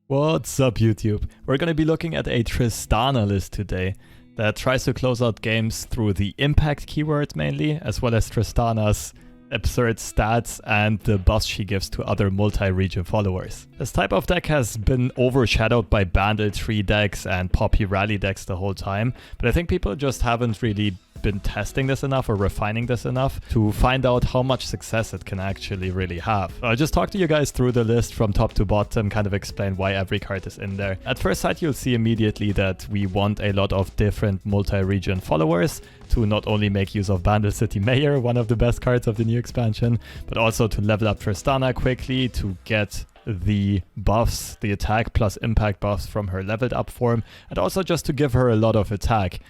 What's up, YouTube? We're going to be looking at a Tristana list today that tries to close out games through the impact keyword mainly, as well as Tristana's absurd stats and the buffs she gives to other multi-region followers. This type of deck has been overshadowed by Bandle City Decks and Poppy Rally decks the whole time, but I think people just haven't really been testing this enough or refining this enough to find out how much success it can actually really have. I'll just talk to you guys through the list from top to bottom, kind of explain why every card is in there. At first sight, you'll see immediately that we want a lot of different multi-region followers to not only make use of Bandle City Mayor, one of the best cards of the new expansion, but also to level up Tristana quickly to get the buffs, the attack plus impact buffs from her leveled up form, and also just to give her a lot of attack.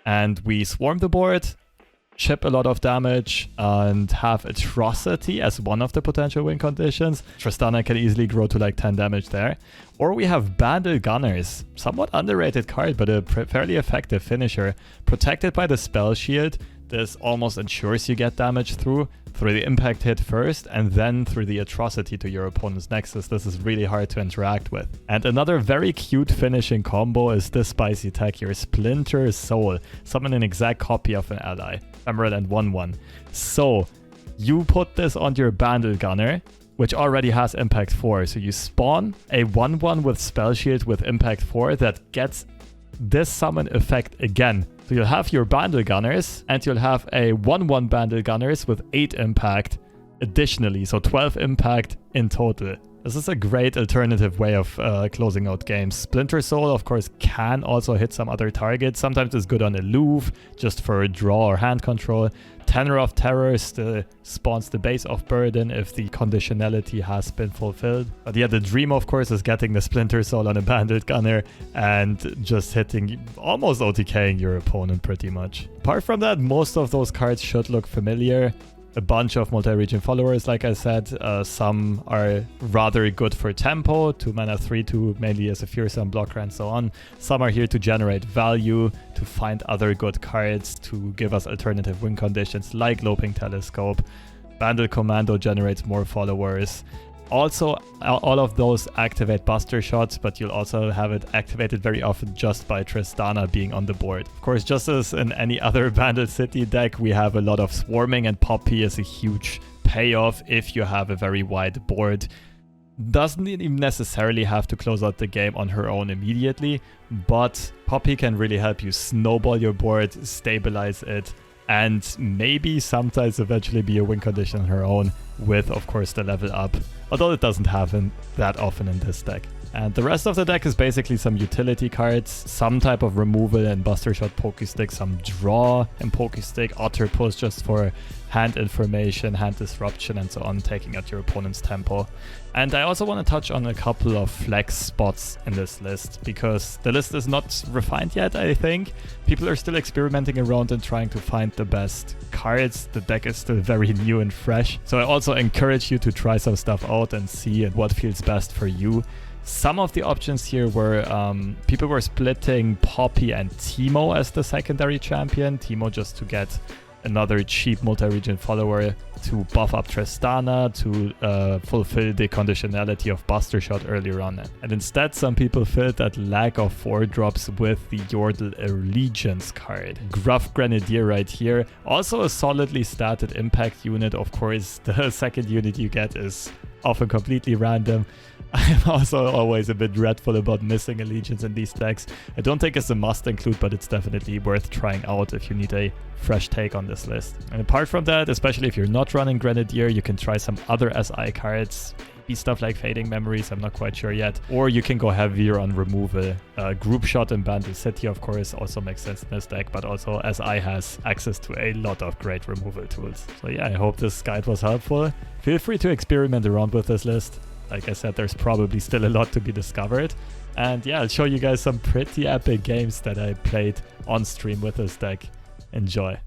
And we swarm the board, chip a lot of damage, and have Atrocity as one of the potential win conditions. Tristana can easily grow to like 10 damage there. Or we have Bandle Gunners, somewhat underrated card, but a fairly effective finisher. Protected by the spell shield, this almost ensures you get damage through the impact hit first, and then through the Atrocity to your opponent's Nexus. This is really hard to interact with. And another very cute finishing combo is this spicy attack here, Splinter Soul. Summon an exact copy of an ally. Emerald and 1/1. So, you put this on your Bandle Gunner, which already has impact 4. So you spawn a 1/1 with spell shield with impact 4 that gets this summon effect again. So you'll have your Bandle Gunners, and you'll have a 1/1 Bandle Gunners with 8 impact additionally, so 12 impact in total. This is a great alternative way of closing out games. Splinter Soul, of course, can also hit some other targets. Sometimes it's good on Aloof, just for draw or hand control. Tenor of Terror still spawns the base of Burden if the conditionality has been fulfilled. But yeah, the dream, of course, is getting the Splinter Soul on a Bandit Gunner and just hitting, almost OTKing your opponent pretty much. Apart from that, most of those cards should look familiar. A bunch of multi-region followers, like I said. Some are rather good for tempo, 2 mana 3/2, mainly as a fearsome blocker and so on. Some are here to generate value, to find other good cards, to give us alternative win conditions like Loping Telescope. Bandle Commando generates more followers. Also, all of those activate Buster Shots, but you'll also have it activated very often just by Tristana being on the board. Of course, just as in any other Bandle City deck, we have a lot of swarming, and Poppy is a huge payoff if you have a very wide board. Doesn't even necessarily have to close out the game on her own immediately, but Poppy can really help you snowball your board, stabilize it, and maybe sometimes eventually be a win condition on her own with, of course, the level up. Although it doesn't happen that often in this deck. And the rest of the deck is basically some utility cards, some type of removal and Buster Shot Pokestick, some draw and Pokestick, Otter Push just for hand information, hand disruption and so on, taking out your opponent's tempo. And I also want to touch on a couple of flex spots in this list, because the list is not refined yet, I think. People are still experimenting around and trying to find the best cards. The deck is still very new and fresh. So I also encourage you to try some stuff out and see what feels best for you. Some of the options here were, people were splitting Poppy and Teemo as the secondary champion. Teemo just to get another cheap multi-region follower to buff up Tristana, to fulfill the conditionality of Buster Shot earlier on. And instead, some people filled that lack of 4-drops with the Yordle Allegiance card. Gruff Grenadier right here. Also a solidly statted impact unit. Of course, the second unit you get is often completely random. I'm also always a bit dreadful about missing Allegiance in these decks. I don't think it's a must include, but it's definitely worth trying out if you need a fresh take on this list. And apart from that, especially if you're not running Grenadier, you can try some other SI cards. Maybe stuff like Fading Memories, I'm not quite sure yet. Or you can go heavier on removal. Group Shot in Bandle City, of course, also makes sense in this deck, but also SI has access to a lot of great removal tools. So yeah, I hope this guide was helpful. Feel free to experiment around with this list. Like I said, there's probably still a lot to be discovered. And yeah, I'll show you guys some pretty epic games that I played on stream with this deck. Enjoy.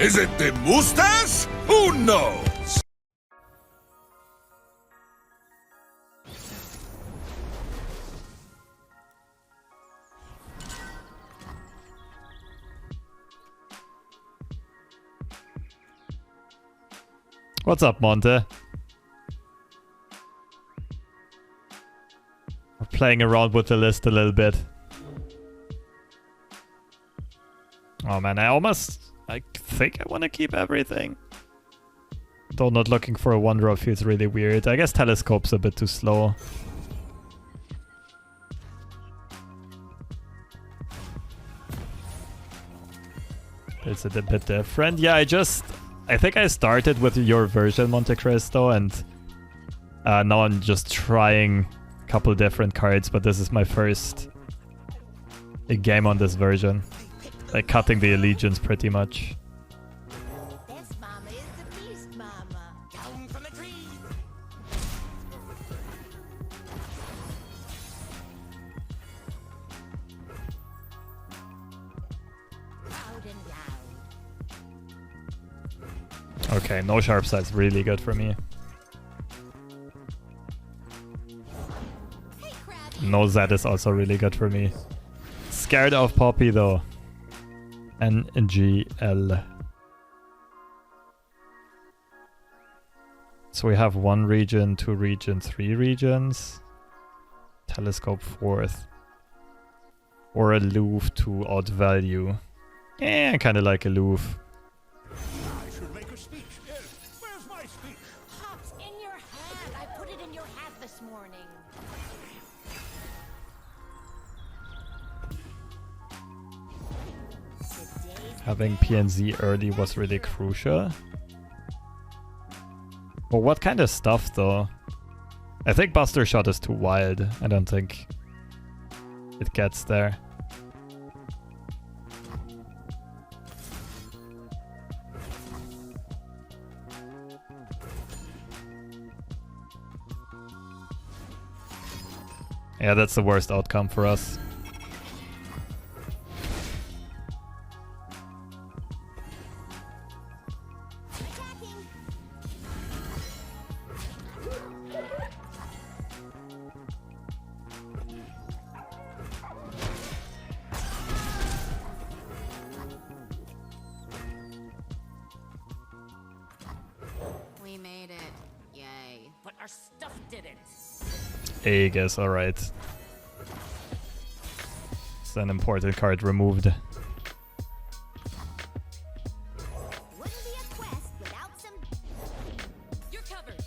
Is it the mustache? Who knows? What's up, Monte? We're playing around with the list a little bit. Oh man, I think I want to keep everything. Though not looking for a one-drop feels really weird. I guess Telescope's a bit too slow. Is it a bit different? Yeah, I think I started with your version, Monte Cristo, and now I'm just trying a couple different cards, but this is my first game on this version. Like cutting the allegiance pretty much. This mama is the beast mama. Down from the tree. Loud and loud. Okay, no sharp side's really good for me. Hey, crab. No Zed is also really good for me. Scared of Poppy though. NGL. So we have 1 region, 2 region, 3 regions. Telescope 4th. Or aloof to odd value. I kinda like aloof. I should make a speech. Yes. Where's my speech? Pops in your hat. I put it in your hat this morning. Having PNZ early was really crucial. But what kind of stuff though? I think Buster Shot is too wild. I don't think it gets there. Yeah, that's the worst outcome for us. We made it. Yay. But our stuff didn't. Aegis, alright. It's an important card removed. Wouldn't be a quest without some. You're covered.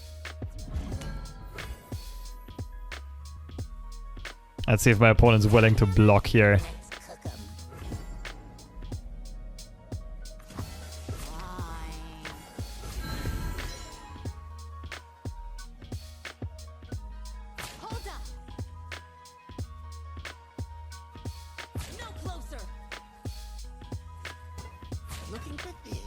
Let's see if my opponent's willing to block here. Let's cook 'em. Fine. Hold up. No closer. Looking for this.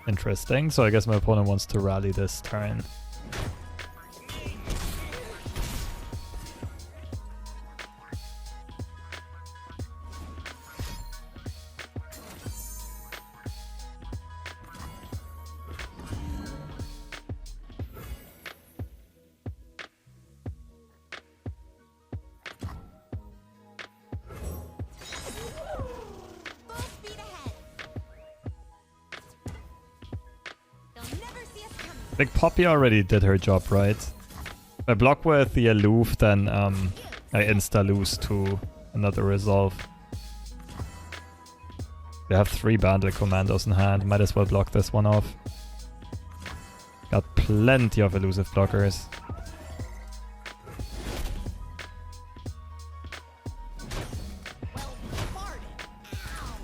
Interesting. So I guess my opponent wants to rally this turn. Full speed ahead. They'll never see us coming. I think Poppy already did her job, right? If I block with the aloof, then I insta-lose to another resolve. We have 3 Bandle commandos in hand. Might as well block this one off. Got plenty of elusive blockers. Well, farted. Ow.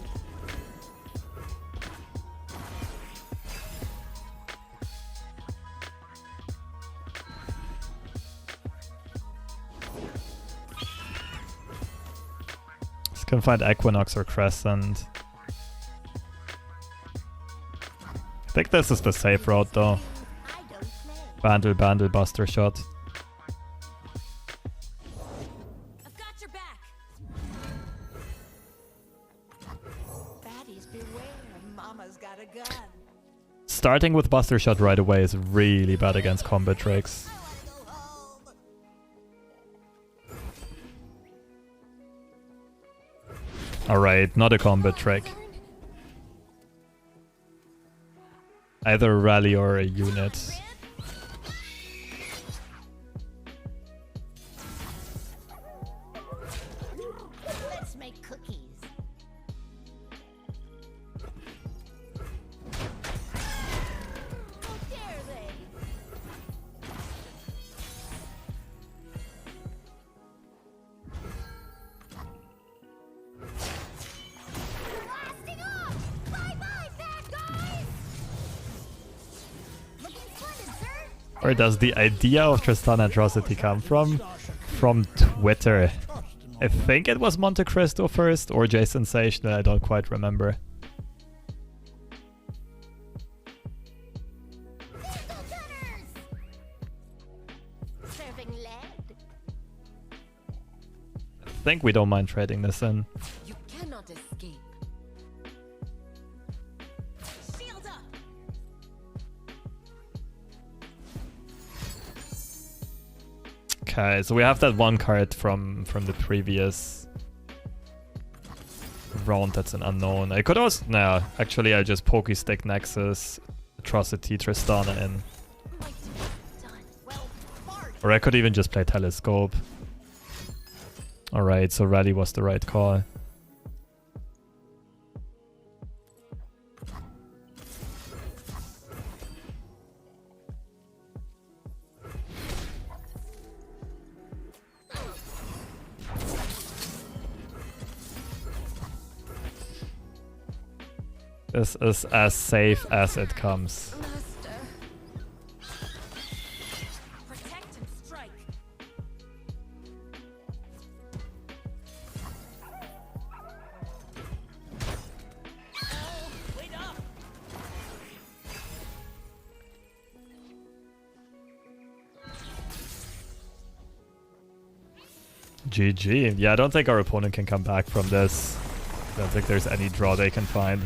Just can find Equinox or Crescent. I think this is the safe route though. I don't play. Bandle, Buster Shot. I've got your back. Baddies beware. Mama's got a gun. Starting with Buster Shot right away is really bad against combat tricks. Go home. Alright, not a combat trick. Either a rally or a unit. Let's make cookies. How dare they? Blasting off! Bye-bye, bad guys! Looking splendid, sir. Where does the idea of Tristana Atrocity come from? From Twitter. I think it was Monte Cristo first, or Jay Sensational, I don't quite remember. Bandle Gunners! Serving lead. I think we don't mind trading this in. You cannot escape. Shield up! Okay, so we have that one card from the previous round that's an unknown. I could also... No, actually I just Pokey Stick Nexus, Atrocity, Tristana in. My duty's done. Well, fart. Or I could even just play Telescope. Alright, so Rally was the right call. This is as safe as it comes. Master. Protect and strike. Wait up. GG. Yeah, I don't think our opponent can come back from this. I don't think there's any draw they can find.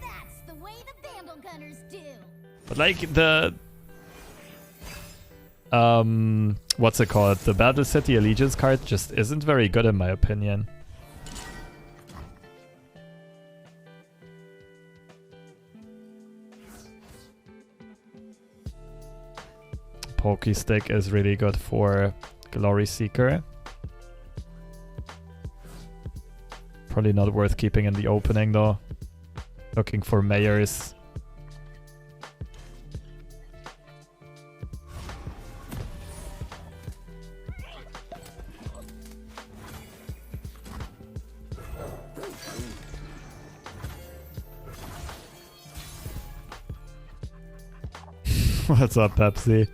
That's the way the Bandle Gunners do. But like the... what's it called? The Bandle City Allegiance card just isn't very good in my opinion. Pokey Stick is really good for Glory Seeker. Probably not worth keeping in the opening though. Looking for mayors. What's up, Pepsi?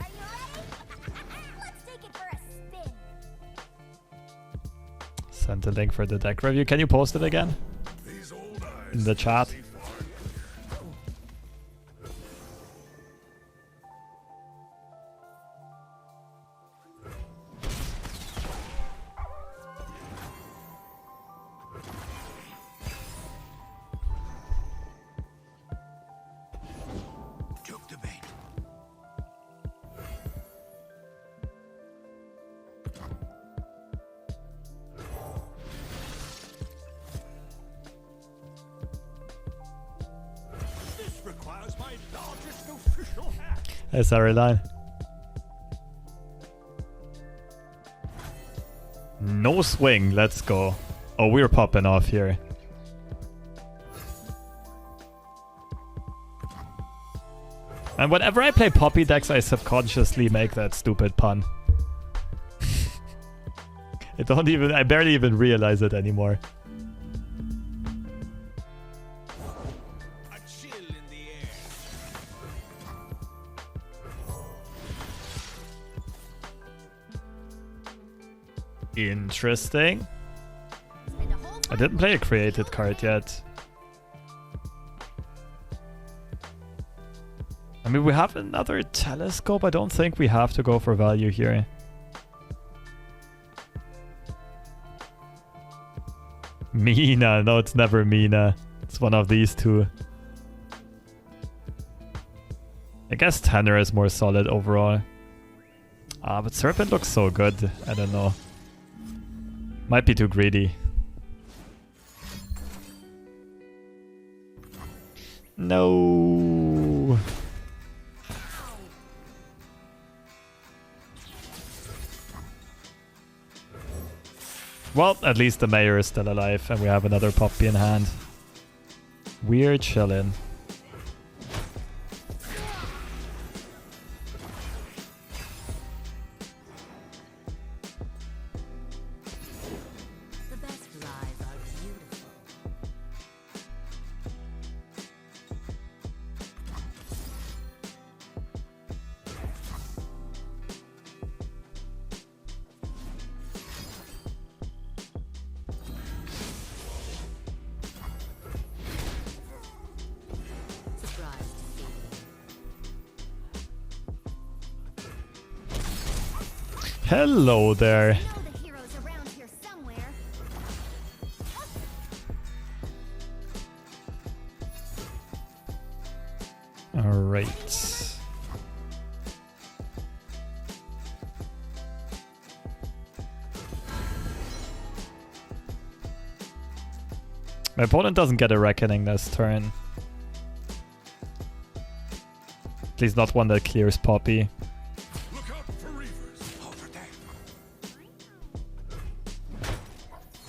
Are you ready? Let's take it for a spin. Sent a link for the deck review. Can you post it again? These old eyes In the chat? see far. Took the bait. This requires my largest official hat. Hey, sorry, line. No swing. Let's go. Oh, we're popping off here. And whenever I play Poppy decks, I subconsciously make that stupid pun. I barely even realize it anymore. A chill in the air. Interesting. Spend a whole I didn't play a created card yet. I mean, we have another telescope. I don't think we have to go for value here. Mina. No, it's never Mina. It's one of these two. I guess Tanner is more solid overall. But Serpent looks so good. I don't know. Might be too greedy. No. Well, at least the mayor is still alive and we have another Poppy in hand. We're chillin'. The best lies are beautiful. Surprised to see you. Hello there. I know the hero's around here somewhere. Alright. My opponent doesn't get a Reckoning this turn. At least not one that clears Poppy. Look out for reavers over there.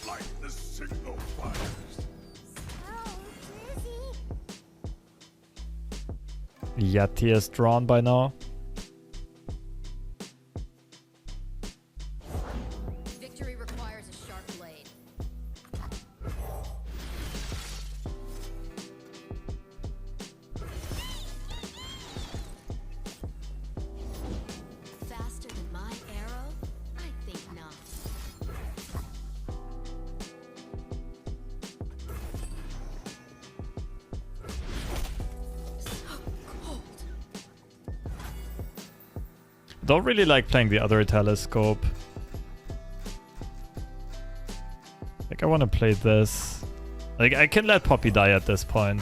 Light the signal fires. Oh, dizzy. Yeti is drawn by now. Victory requires a sharp blade. Faster than my arrow? I think not. So cold. Don't really like playing the other telescope. Like, I want to play this. Like, I can let Poppy die at this point.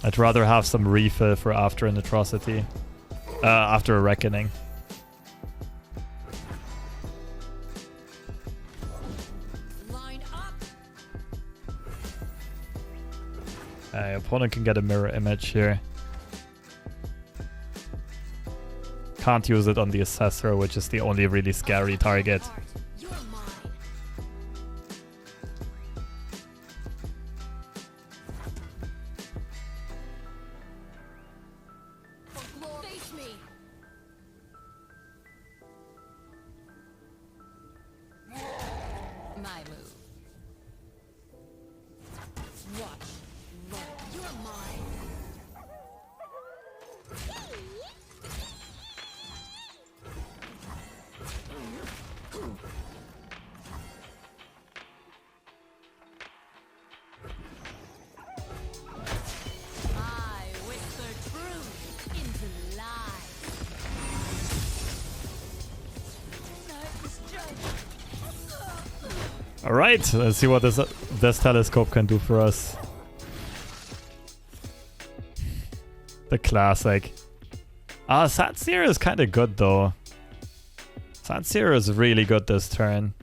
I'd rather have some refill for after an Atrocity. After a Reckoning. Line up. Opponent can get a mirror image here. Can't use it on the Assessor, which is the only really scary target. Heart, you're mine. LoR, face me. My move. Watch. Run. You're mine. I whisper truth into lies. Alright, let's see what this telescope can do for us. The classic. Sanseer is kind of good though. Sanseer is really good this turn.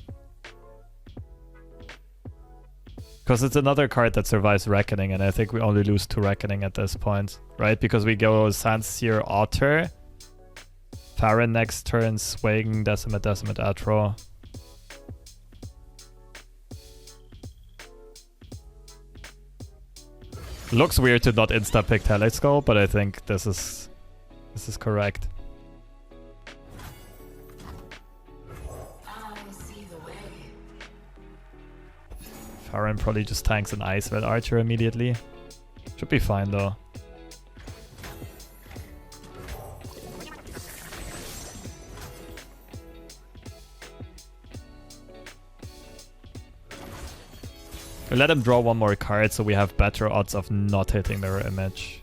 Because it's another card that survives Reckoning, and I think we only lose to Reckoning at this point. Right? Because we go Sanseer Otter. Farron next turn, Swing, Decimate, Atro. Looks weird to not insta-pick Telescope, but I think this is correct. I see the way. Farron probably just tanks an Ice Red Archer immediately. Should be fine though. We'll let him draw one more card so we have better odds of not hitting Mirror Image.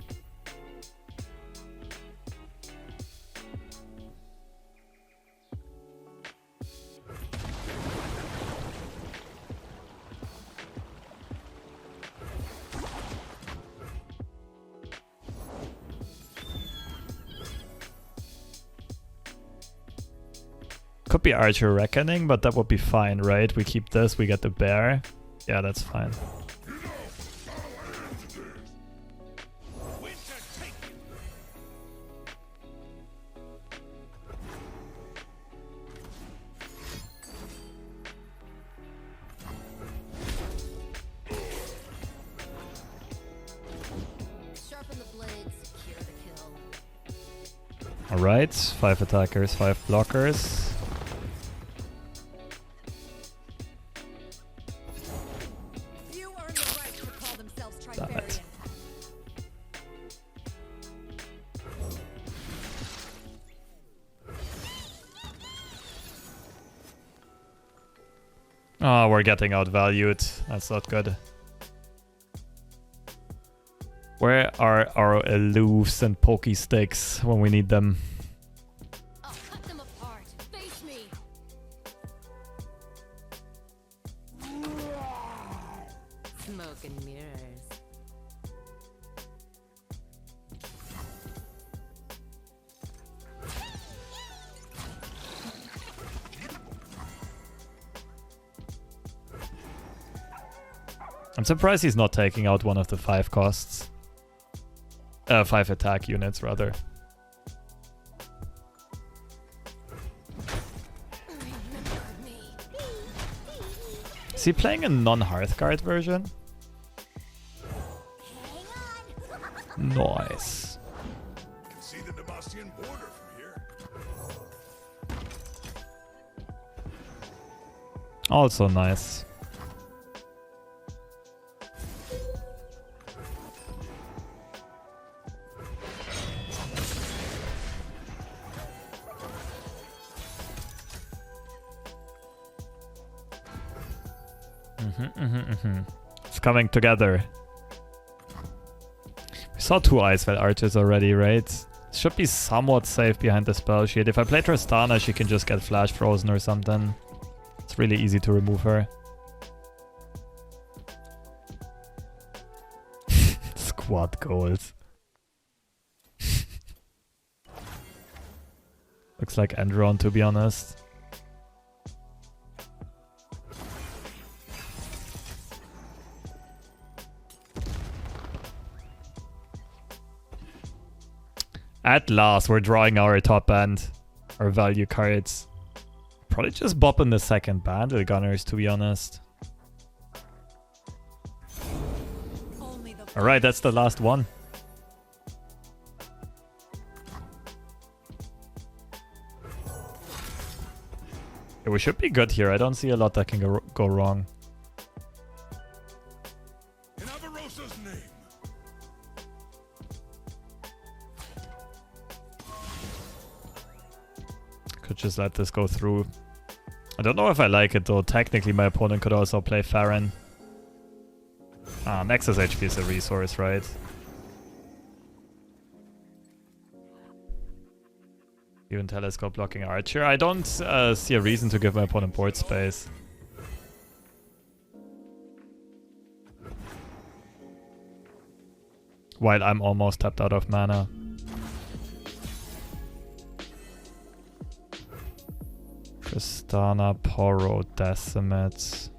Could be Archer Reckoning, but that would be fine, right? We keep this, we get the bear. Yeah, that's fine. Sharpen the blades, secure the kill. Alright, 5 attackers, 5 blockers. Few earn the right to call themselves Damn it. Trifarian. Oh, we're getting outvalued. That's not good. Where are our aloofs and pokey sticks when we need them? I'll cut them apart. Face me. Smoke and mirrors. I'm surprised he's not taking out one of the 5 costs. 5 attack units, rather. Remember me. Is he playing a non-Hearthguard version? Hang on. Nice. You can see the Demacian border from here. Also nice. It's coming together. We saw 2 Icevale Archers already, right? Should be somewhat safe behind the spell sheet. If I play Tristana, she can just get flash frozen or something. It's really easy to remove her. Squad goals. Looks like Endron, to be honest. At last, we're drawing our top end, our value cards. Probably just bopping the second Bandle Gunners, to be honest. Only the Alright, that's the last one. Yeah, we should be good here. I don't see a lot that can go wrong. In Avarosa's name. Could just let this go through. I don't know if I like it though. Technically, my opponent could also play Farron. Ah, Nexus HP is a resource, right? Even Telescope blocking Archer. I don't see a reason to give my opponent board space. While I'm almost tapped out of mana. Tristana, Poro, Decimate.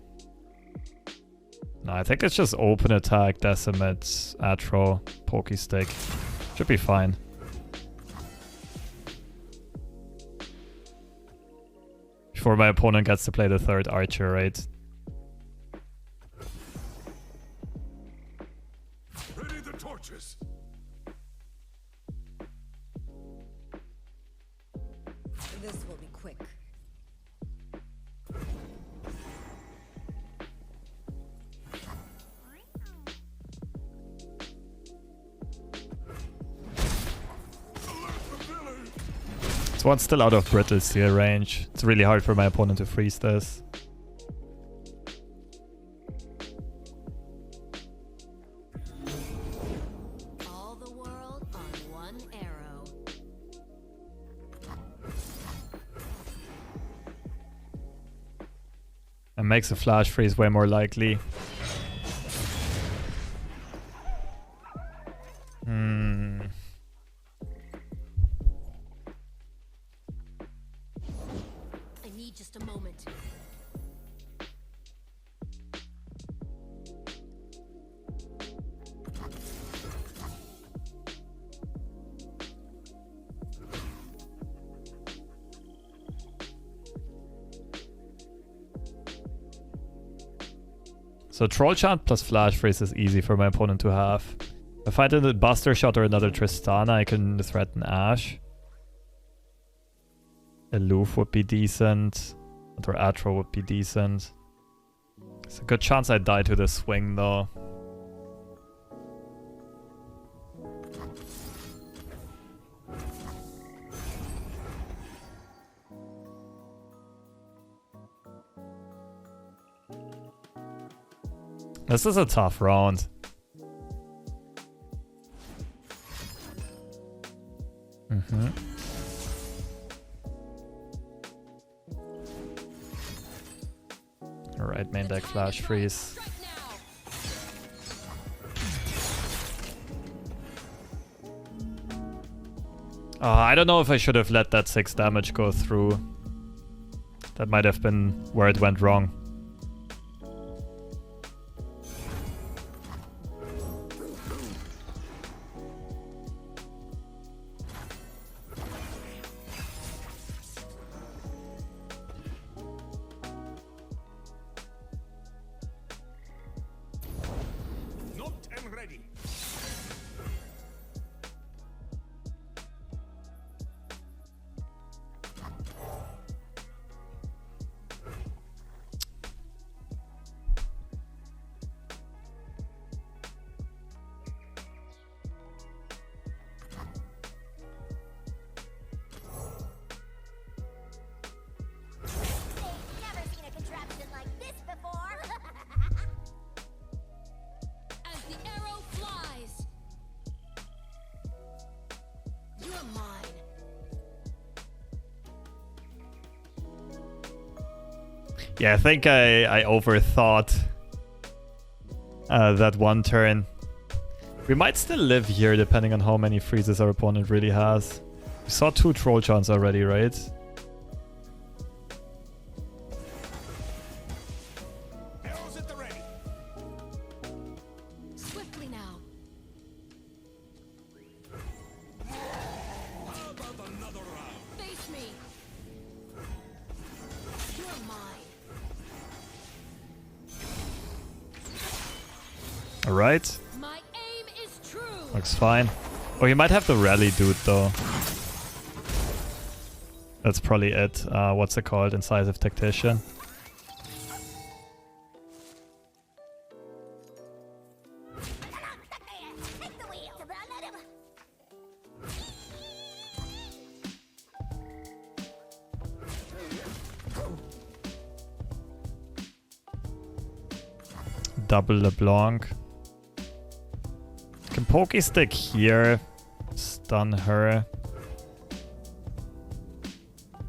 No, I think it's just open attack, Decimate, Atro, Pokestick. Should be fine. Before my opponent gets to play the 3rd Archer, right? Ready the torches. This will be quick. This one's still out of Brittle Steel range. It's really hard for my opponent to freeze this. All the world on one arrow. And makes a flash freeze way more likely. me just a moment. So Troll Chant plus Flash Freeze is easy for my opponent to have. If I did a Buster Shot or another Tristana, I can threaten Ashe. Aloof would be decent. Or Atro would be decent. It's a good chance I die to the swing though. This is a tough round. Alright, main deck Flash Freeze. I don't know if I should have let that 6 damage go through. That might have been where it went wrong. Yeah, I think I overthought that one turn. We might still live here depending on how many freezes our opponent really has. We saw 2 Troll Chants already, right? Arrows at the ready. Swiftly now. How about another round? Face me. You're mine. Alright. My aim is true. Looks fine. Oh, he might have the rally dude though. That's probably it. What's it called? Incisive Tactician. Take the wheel. Double LeBlanc. Can Pokey Stick here. Stun her.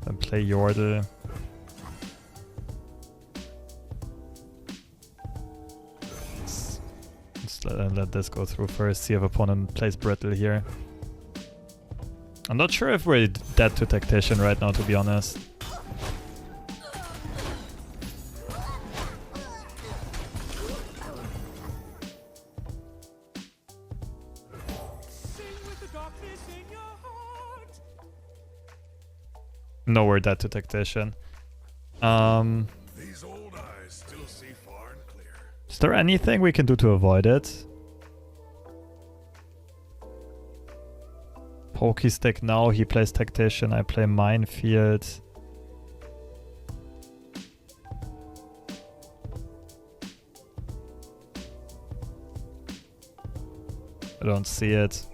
Then play Yordle. Let's let this go through first. See if opponent plays Brittle here. I'm not sure if we're dead to Tactician right now, to be honest. No, we're dead to Tactician. These old eyes still see far and clear. Is there anything we can do to avoid it? Pokey Stick now, he plays Tactician, I play Minefield. I don't see it.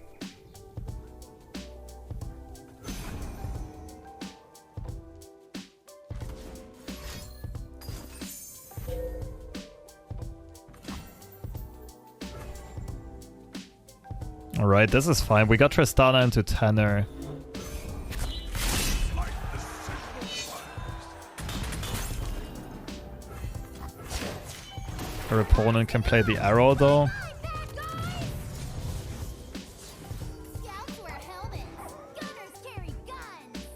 Alright, this is fine. We got Tristana into Tenor. Our opponent can play the arrow though. Scouts wear helmets. Gunners carry guns.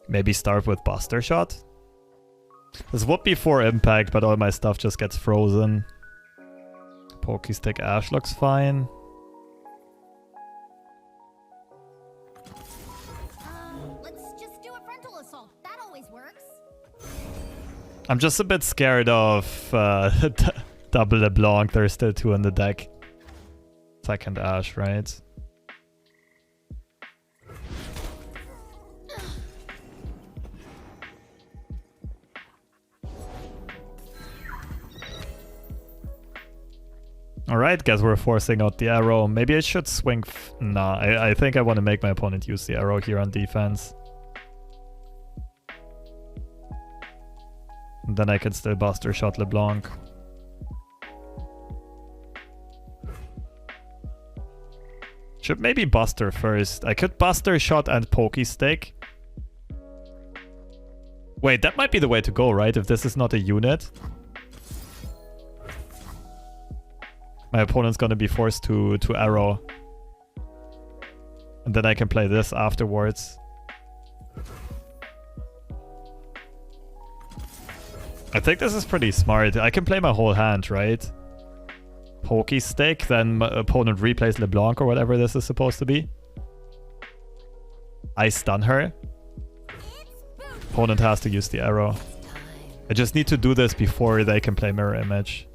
Maybe start with Buster Shot? This would be 4 impact, but all my stuff just gets frozen. Pokéstick Ashe looks fine. Let's just do a frontal assault. That always works. I'm just a bit scared of double LeBlanc. There's still 2 in the deck. Second Ashe, right? Alright, guess we're forcing out the arrow. Maybe I should swing... Nah, I think I want to make my opponent use the arrow here on defense. And then I can still Buster Shot LeBlanc. Should maybe Buster first. I could Buster Shot and Pokéstick. Wait, that might be the way to go, right? If this is not a unit. My opponent's gonna be forced to arrow. And then I can play this afterwards. I think this is pretty smart. I can play my whole hand, right? Pokéstick, then my opponent replays LeBlanc or whatever this is supposed to be. I stun her. Opponent has to use the arrow. I just need to do this before they can play Mirror Image.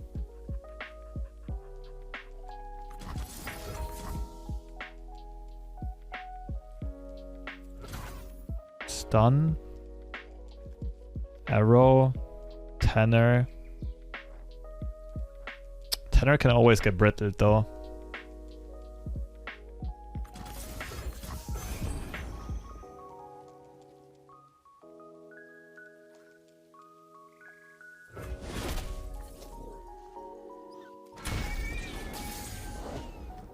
Stun. Arrow. Tenor. Tenor can always get brittled though.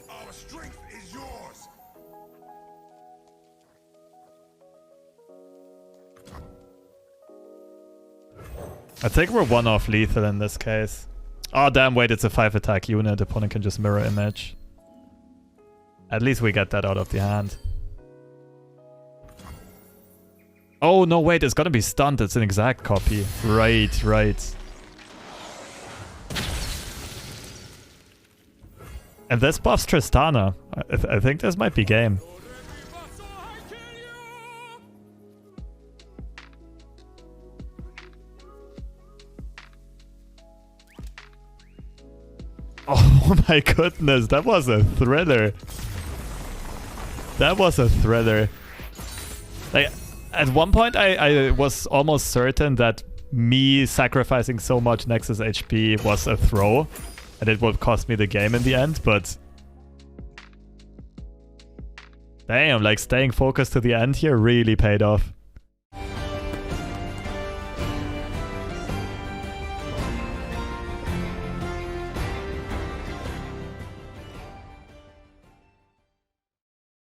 Our strength is yours. I think we're 1 off lethal in this case. Oh damn, wait, it's a 5 attack unit. Opponent can just Mirror Image. At least we get that out of the hand. Oh no, wait, it's gonna be stunned. It's an exact copy. Right, right. And this buffs Tristana. I think this might be game. Oh my goodness, that was a thriller. That was a thriller. Like, at one point I was almost certain that me sacrificing so much Nexus HP was a throw. And it would cost me the game in the end, but... Damn, like staying focused to the end here really paid off.